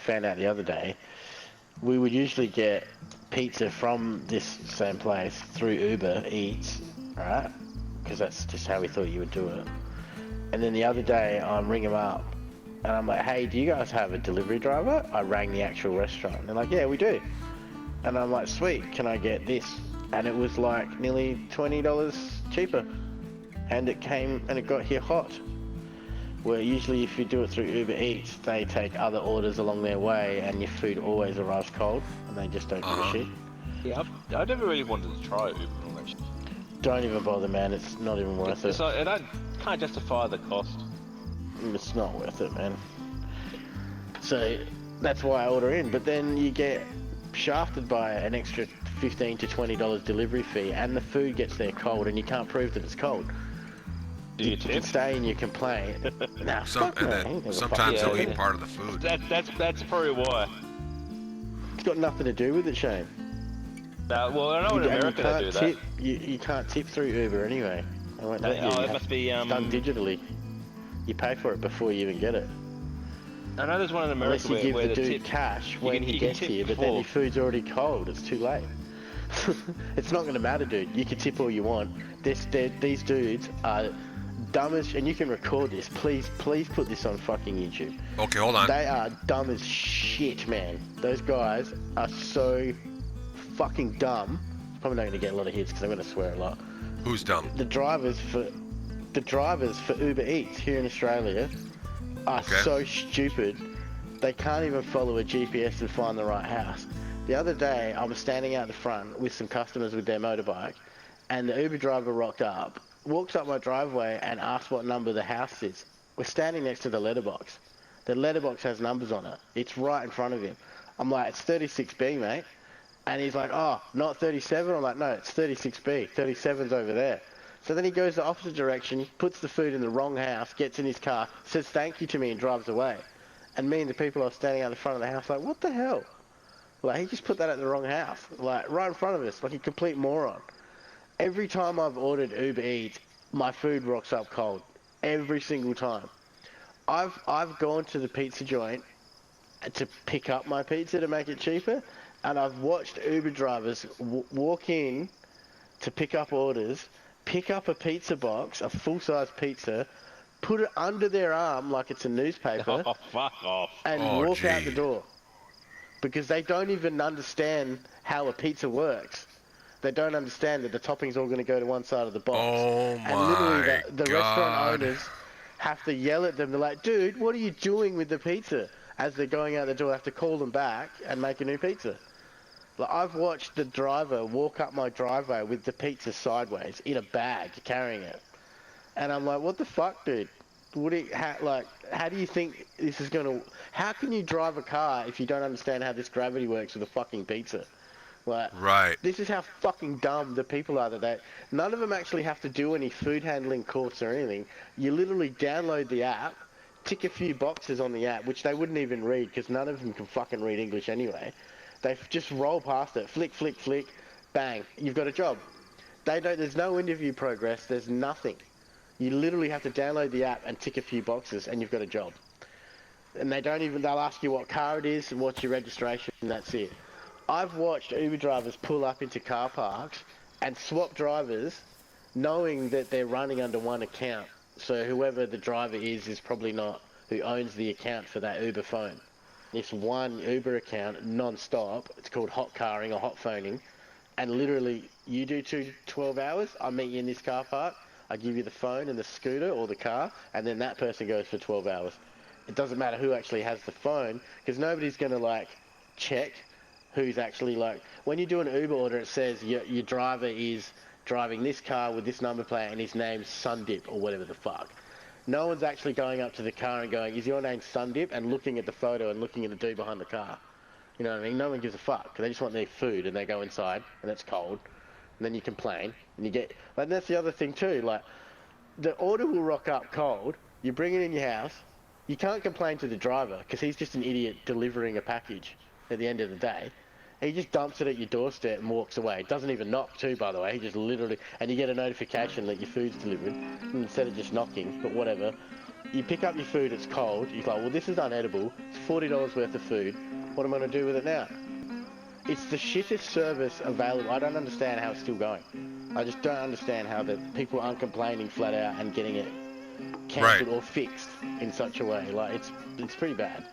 found out the other day, we would usually get pizza from this same place through Uber Eats, right? Because that's just how we thought you would do it. And then the other day, I ring them up, and I'm like, hey, do you guys have a delivery driver? I rang the actual restaurant. And they're like, yeah, we do. And I'm like, sweet, can I get this? And it was like nearly $20 cheaper. And it came, and it got here hot. Where usually if you do it through Uber Eats, they take other orders along their way, and your food always arrives cold, and they just don't give a shit. Yeah, I never really wanted to try Uber actually. Don't even bother, man. It's not even worth it. So I can't justify the cost. It's not worth it, man. So that's why I order in. But then you get shafted by an extra $15 to $20 delivery fee, and the food gets there cold, and you can't prove that it's cold. Do you can stay and you complain. Nah, sometimes they'll eat part of the food. That's probably why. It's got nothing to do with it, Shane. Well, I know in America they do that. You can't tip through Uber anyway. It must be it's done digitally. You pay for it before you even get it. I know there's one in America Unless you where give the dude tip, cash when he gets here, but then your food's already cold. It's too late. It's not going to matter, dude. You can tip all you want. These dudes are dumb as, and you can record this. Please put this on fucking YouTube. Okay, hold on. They are dumb as shit, man. Those guys are so fucking dumb. Probably not going to get a lot of hits because I'm going to swear a lot. Who's dumb? The drivers for Uber Eats here in Australia are so stupid. They can't even follow a GPS and find the right house. The other day, I was standing out the front with some customers with their motorbike, and the Uber driver walks up my driveway and asked what number the house is. We're standing next to the letterbox. The letterbox has numbers on it. It's right in front of him. I'm like, it's 36B, mate. And he's like, oh, not 37? I'm like, no, it's 36B. 37's over there. So then he goes the opposite direction, puts the food in the wrong house, gets in his car, says thank you to me and drives away. And me and the people I was standing out the front of the house like, what the hell? Like, he just put that at the wrong house. Like, right in front of us, like a complete moron. Every time I've ordered Uber Eats, my food rocks up cold. Every single time. I've gone to the pizza joint to pick up my pizza to make it cheaper, and I've watched Uber drivers walk in to pick up orders, pick up a pizza box, a full-size pizza, put it under their arm like it's a newspaper, fuck off, and walk out the door. Because they don't even understand how a pizza works. They don't understand that the topping's all going to go to one side of the box. Oh my And literally the God. restaurant owners have to yell at them. They're like, dude, what are you doing with the pizza? As they're going out the door, I have to call them back and make a new pizza. Like, I've watched the driver walk up my driveway with the pizza sideways in a bag, carrying it. And I'm like, what the fuck, dude? How do you think this is going to... How can you drive a car if you don't understand how this gravity works with a fucking pizza? Like, right. This is how fucking dumb the people are that none of them actually have to do any food handling course or anything. You literally download the app, tick a few boxes on the app, which they wouldn't even read because none of them can fucking read English anyway. They just roll past it, flick, flick, flick, bang, you've got a job. There's no interview progress, there's nothing. You literally have to download the app and tick a few boxes and you've got a job. And they'll ask you what car it is and what's your registration, and that's it. I've watched Uber drivers pull up into car parks and swap drivers knowing that they're running under one account. So whoever the driver is probably not who owns the account for that Uber phone. It's one Uber account non-stop. It's called hot carring or hot phoning. And literally, you do 12 hours, I meet you in this car park, I give you the phone and the scooter or the car, and then that person goes for 12 hours. It doesn't matter who actually has the phone, because nobody's going to, check who's actually, when you do an Uber order, it says your driver is driving this car with this number plate and his name's Sundip or whatever the fuck. No one's actually going up to the car and going, is your name Sundip? And looking at the photo and looking at the dude behind the car. You know what I mean? No one gives a fuck. They just want their food and they go inside and it's cold. And then you complain and you get... that's the other thing too. The order will rock up cold. You bring it in your house. You can't complain to the driver because he's just an idiot delivering a package at the end of the day. He just dumps it at your doorstep and walks away. Doesn't even knock too, by the way. He just literally... And you get a notification that your food's delivered instead of just knocking, but whatever. you pick up your food, it's cold. You're like, well, this is unedible. It's $40 worth of food. What am I going to do with it now? It's the shittest service available. I don't understand how it's still going. I just don't understand how that people aren't complaining flat out and getting it cancelled or fixed in such a way. Like, it's pretty bad.